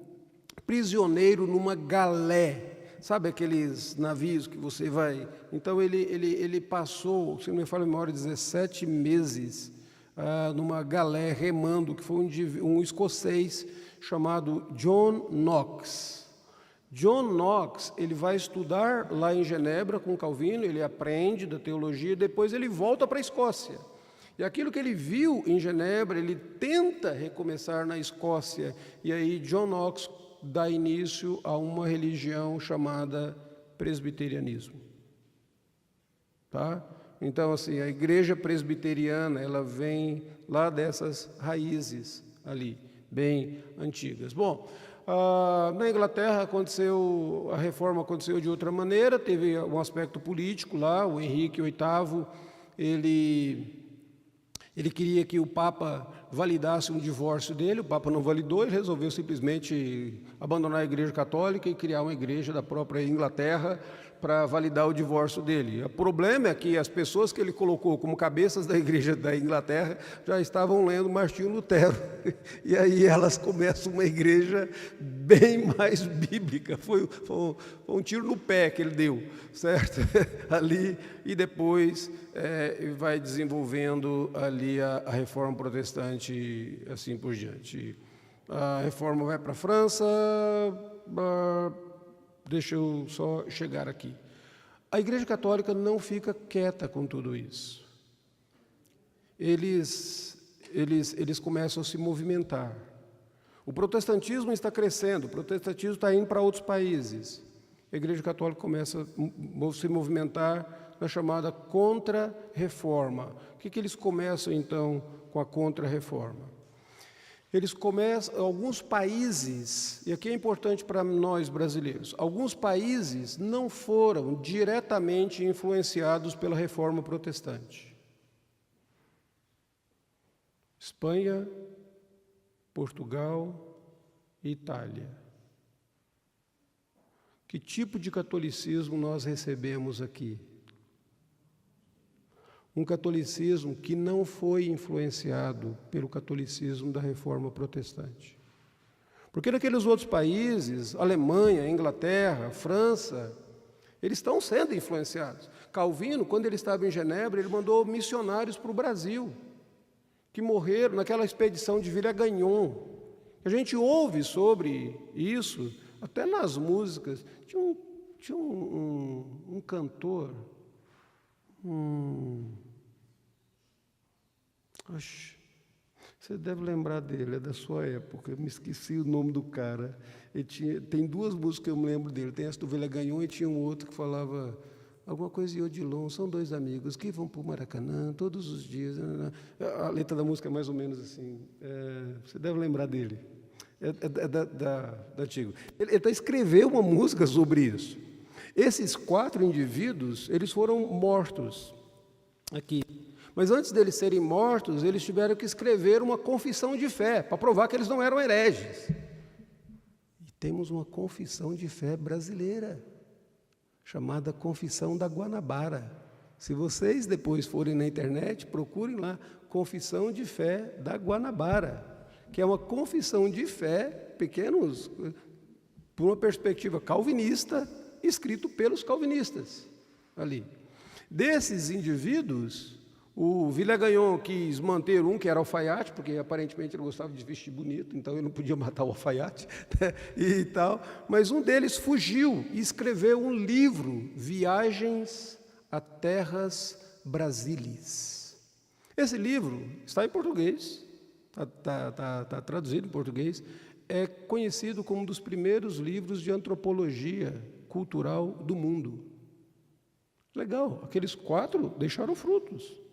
prisioneiro numa galé. Sabe aqueles navios que você vai... Então, ele passou, se não me falha a memória, 17 meses numa galé remando, que foi um escocês chamado John Knox. John Knox, ele vai estudar lá em Genebra com Calvino, ele aprende da teologia, depois ele volta para a Escócia. E aquilo que ele viu em Genebra, ele tenta recomeçar na Escócia. E aí John Knox dá início a uma religião chamada presbiterianismo. Tá? Então, assim, a igreja presbiteriana, ela vem lá dessas raízes ali, bem antigas. Bom, na Inglaterra a reforma aconteceu de outra maneira, teve um aspecto político lá, o Henrique VIII, ele queria que o Papa validasse um divórcio dele, o Papa não validou, ele resolveu simplesmente abandonar a Igreja Católica e criar uma igreja da própria Inglaterra para validar o divórcio dele. O problema é que as pessoas que ele colocou como cabeças da igreja da Inglaterra já estavam lendo Martinho Lutero. E aí elas começam uma igreja bem mais bíblica. Foi um tiro no pé que ele deu, certo? Ali, e depois vai desenvolvendo ali a reforma protestante, assim por diante. A reforma vai para a França. Deixa eu só chegar aqui. A Igreja Católica não fica quieta com tudo isso. Eles começam a se movimentar. O protestantismo está crescendo, o protestantismo está indo para outros países. A Igreja Católica começa a se movimentar na chamada contra-reforma. O que eles começam, então, com a contra-reforma? Eles começam, alguns países, e aqui é importante para nós brasileiros, alguns países não foram diretamente influenciados pela reforma protestante. Espanha, Portugal e Itália. Que tipo de catolicismo nós recebemos aqui? Um catolicismo que não foi influenciado pelo catolicismo da reforma protestante. Porque naqueles outros países, Alemanha, Inglaterra, França, eles estão sendo influenciados. Calvino, quando ele estava em Genebra, ele mandou missionários para o Brasil, que morreram naquela expedição de Villagagnon. A gente ouve sobre isso, até nas músicas. Tinha um cantor, você deve lembrar dele, é da sua época, eu me esqueci o nome do cara. Tem duas músicas que eu me lembro dele, tem essa do Villagagnon e tinha um outro que falava alguma coisa de Odilon, são dois amigos que vão para o Maracanã todos os dias. A letra da música é mais ou menos assim, você deve lembrar dele, da antigo. Ele está escrevendo uma música sobre isso. Esses 4 indivíduos, eles foram mortos aqui. Mas antes deles serem mortos, eles tiveram que escrever uma confissão de fé, para provar que eles não eram hereges. E temos uma confissão de fé brasileira, chamada Confissão da Guanabara. Se vocês depois forem na internet, procurem lá, Confissão de Fé da Guanabara, que é uma confissão de fé, por uma perspectiva calvinista, escrito pelos calvinistas ali. Desses indivíduos, o Villagagnon quis manter um que era alfaiate, porque aparentemente ele gostava de vestir bonito, então ele não podia matar o alfaiate, né, e tal. Mas um deles fugiu e escreveu um livro, Viagens a Terras Brasílias. Esse livro está em português, está traduzido em português, é conhecido como um dos primeiros livros de antropologia cultural do mundo. Legal, aqueles 4 deixaram frutos.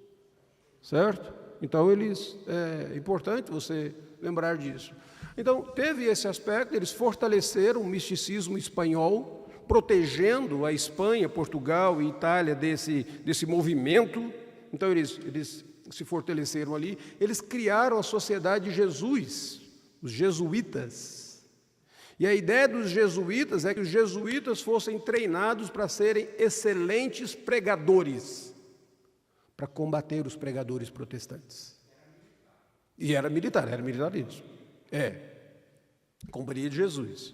Certo? Então, é importante você lembrar disso. Então, teve esse aspecto, eles fortaleceram o misticismo espanhol, protegendo a Espanha, Portugal e Itália desse movimento. Então, eles se fortaleceram ali. Eles criaram a Sociedade de Jesus, os jesuítas. E a ideia dos jesuítas é que os jesuítas fossem treinados para serem excelentes pregadores, para combater os pregadores protestantes. E era militar isso. Companhia de Jesus.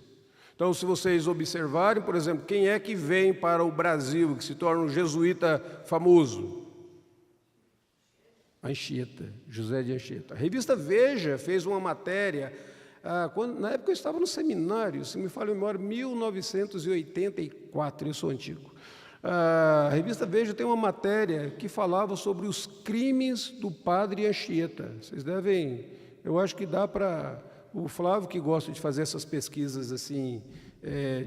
Então, se vocês observarem, por exemplo, quem é que vem para o Brasil, que se torna um jesuíta famoso? Anchieta, José de Anchieta. A revista Veja fez uma matéria, na época eu estava no seminário, se me falha a memória, 1984, eu sou antigo. A revista Veja tem uma matéria que falava sobre os crimes do padre Anchieta. Vocês devem, eu acho que dá para o Flávio, que gosta de fazer essas pesquisas assim,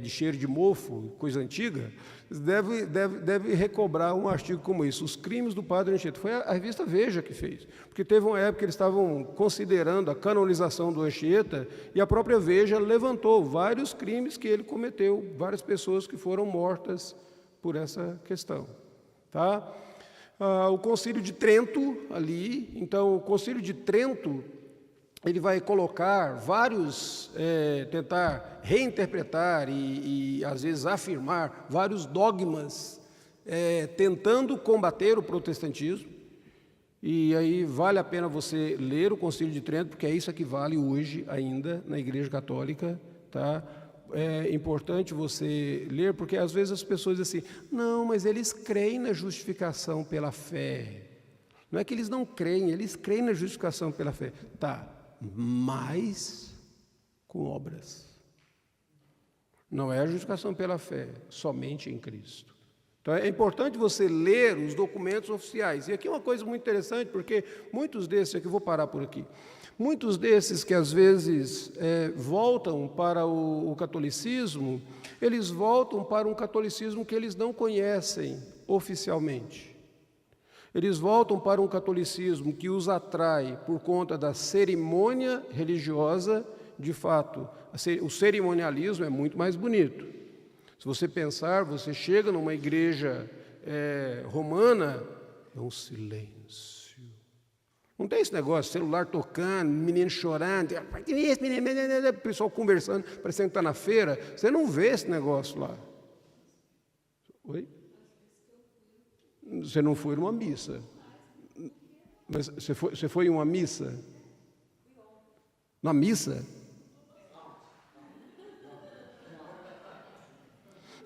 de cheiro de mofo, coisa antiga, deve recobrar um artigo como esse, os crimes do padre Anchieta. Foi a revista Veja que fez, porque teve uma época que eles estavam considerando a canonização do Anchieta, e a própria Veja levantou vários crimes que ele cometeu, várias pessoas que foram mortas por essa questão. Tá? O Concílio de Trento, ali, então, o Concílio de Trento ele vai colocar vários, tentar reinterpretar e às vezes afirmar vários dogmas, tentando combater o protestantismo. E aí vale a pena você ler o Concílio de Trento, porque é isso que vale hoje ainda na Igreja Católica, tá? É importante você ler, porque às vezes as pessoas dizem assim, não, mas eles creem na justificação pela fé. Não é que eles não creem, eles creem na justificação pela fé. Tá, mas com obras. Não é a justificação pela fé, somente em Cristo. Então é importante você ler os documentos oficiais. E aqui é uma coisa muito interessante, porque muitos desses, aqui eu vou parar por aqui, muitos desses que às vezes voltam para o catolicismo, eles voltam para um catolicismo que eles não conhecem oficialmente. Eles voltam para um catolicismo que os atrai por conta da cerimônia religiosa. De fato, o cerimonialismo é muito mais bonito. Se você pensar, você chega numa igreja romana, é um silêncio. Não tem esse negócio, celular tocando, menino chorando, o pessoal conversando, parecendo que está na feira. Você não vê esse negócio lá. Oi? Você não foi numa missa. Mas você foi em uma missa? Na missa?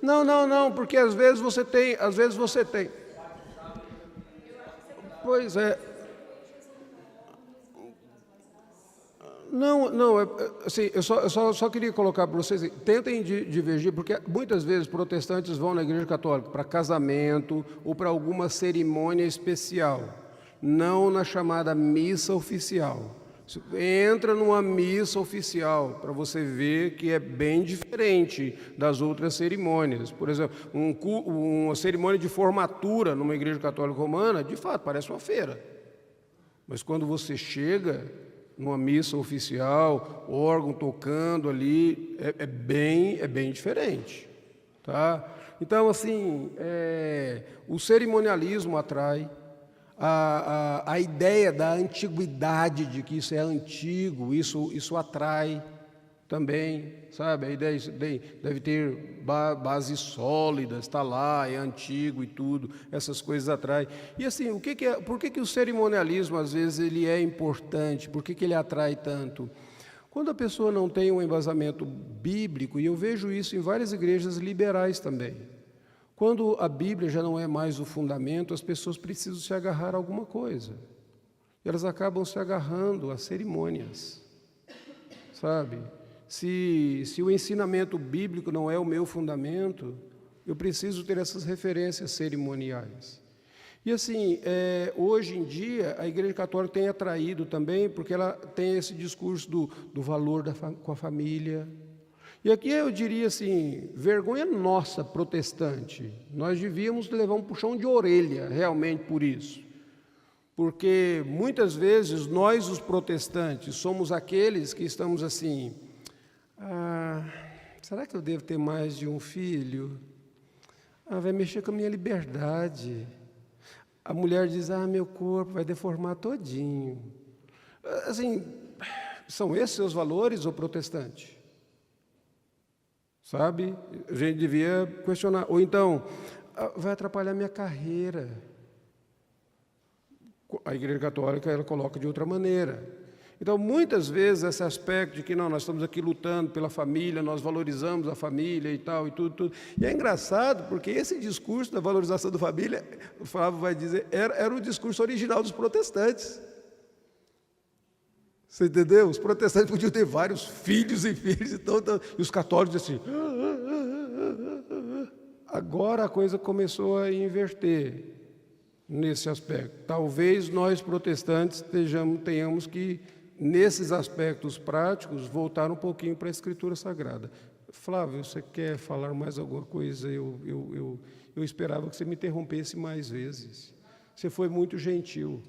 Não, porque às vezes você tem. Pois é. Não, assim, eu só queria colocar para vocês, tentem divergir, porque muitas vezes protestantes vão na Igreja Católica para casamento ou para alguma cerimônia especial, não na chamada missa oficial. Entra numa missa oficial para você ver que é bem diferente das outras cerimônias. Por exemplo, uma cerimônia de formatura numa Igreja Católica Romana, de fato, parece uma feira. Mas quando você chega numa missa oficial, órgão tocando ali, é bem diferente, tá? Então, assim, o cerimonialismo atrai, a ideia da antiguidade, de que isso é antigo, isso atrai também, sabe? A ideia deve ter bases sólidas, está lá, é antigo e tudo, essas coisas atraem. E assim, por que o cerimonialismo, às vezes, ele é importante? Por que ele atrai tanto? Quando a pessoa não tem um embasamento bíblico, e eu vejo isso em várias igrejas liberais também, quando a Bíblia já não é mais o fundamento, as pessoas precisam se agarrar a alguma coisa. E elas acabam se agarrando a cerimônias, sabe? Se o ensinamento bíblico não é o meu fundamento, eu preciso ter essas referências cerimoniais. E assim, hoje em dia, a Igreja Católica tem atraído também, porque ela tem esse discurso do valor com a família. E aqui eu diria assim, vergonha nossa, protestante. Nós devíamos levar um puxão de orelha, realmente, por isso. Porque muitas vezes nós, os protestantes, somos aqueles que estamos assim, será que eu devo ter mais de um filho? Vai mexer com a minha liberdade. A mulher diz, meu corpo vai deformar todinho. Assim, são esses seus valores, ô protestante? Sabe? A gente devia questionar. Ou então, vai atrapalhar minha carreira. A Igreja Católica, ela coloca de outra maneira. Então, muitas vezes, esse aspecto de que não, nós estamos aqui lutando pela família, nós valorizamos a família e tal, e tudo. E é engraçado, porque esse discurso da valorização da família, o Flávio vai dizer, era o discurso original dos protestantes. Você entendeu? Os protestantes podiam ter vários filhos e filhos, e os católicos assim. Agora a coisa começou a inverter nesse aspecto. Talvez nós protestantes tenhamos que, nesses aspectos práticos, voltar um pouquinho para a Escritura Sagrada. Flávio, você quer falar mais alguma coisa? Eu esperava que você me interrompesse mais vezes. Você foi muito gentil.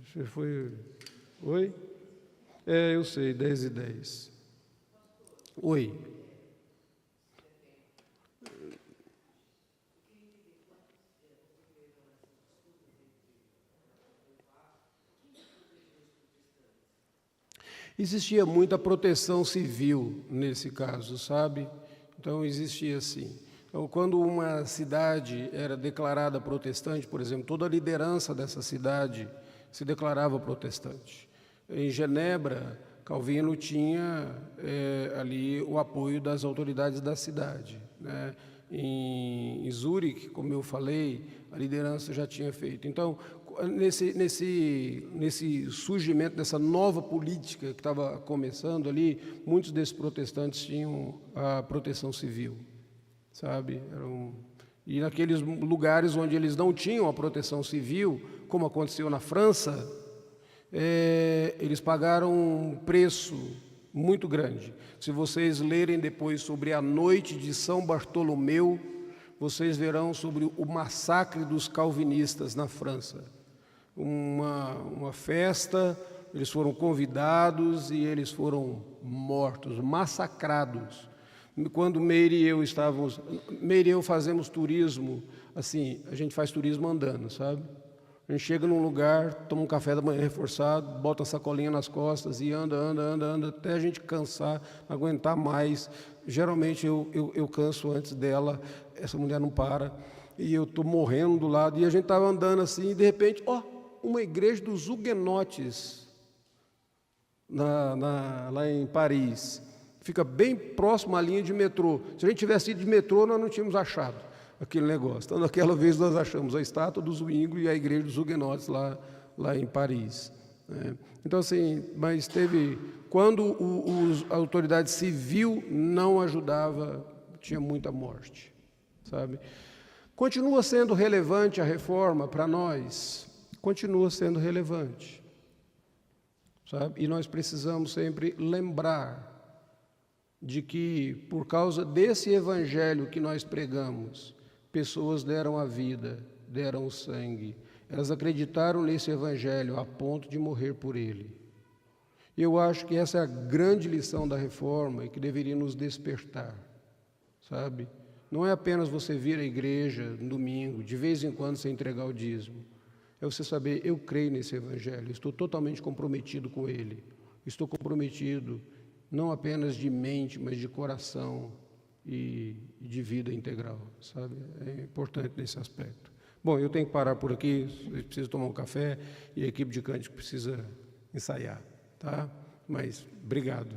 Você foi... Oi? Eu sei, 10:10. Oi. Existia muita proteção civil nesse caso, sabe? Então, existia assim. Então, quando uma cidade era declarada protestante, por exemplo, toda a liderança dessa cidade se declarava protestante. Em Genebra, Calvino tinha ali o apoio das autoridades da cidade, né? Em Zurique, como eu falei, a liderança já tinha feito. Então, nesse surgimento dessa nova política que estava começando ali, muitos desses protestantes tinham a proteção civil, sabe? E naqueles lugares onde eles não tinham a proteção civil, como aconteceu na França, eles pagaram um preço muito grande. Se vocês lerem depois sobre a noite de São Bartolomeu, vocês verão sobre o massacre dos calvinistas na França. Uma festa, eles foram convidados e eles foram mortos, massacrados. Quando Meire e eu estávamos... Meire e eu fazemos turismo, assim, a gente faz turismo andando, sabe? A gente chega num lugar, toma um café da manhã reforçado, bota a sacolinha nas costas e anda, até a gente cansar, não aguentar mais. Geralmente eu canso antes dela, essa mulher não para, e eu estou morrendo do lado, e a gente estava andando assim, e de repente, uma igreja dos huguenotes, lá em Paris, fica bem próximo à linha de metrô. Se a gente tivesse ido de metrô, nós não tínhamos achado aquele negócio. Então, naquela vez, nós achamos a estátua do Zwingli e a igreja dos huguenotes lá em Paris, né? Então, assim, mas quando a autoridade civil não ajudava, tinha muita morte, sabe? Continua sendo relevante a reforma para nós, continua sendo relevante, sabe? E nós precisamos sempre lembrar de que, por causa desse evangelho que nós pregamos, pessoas deram a vida, deram o sangue. Elas acreditaram nesse evangelho a ponto de morrer por ele. Eu acho que essa é a grande lição da reforma e que deveria nos despertar, sabe? Não é apenas você vir à igreja no domingo, de vez em quando você entregar o dízimo. É você saber, eu creio nesse evangelho, estou totalmente comprometido com ele. Estou comprometido não apenas de mente, mas de coração e de vida integral, sabe? É importante nesse aspecto. Bom, eu tenho que parar por aqui, eu preciso tomar um café e a equipe de cântico precisa ensaiar, tá? Mas, obrigado.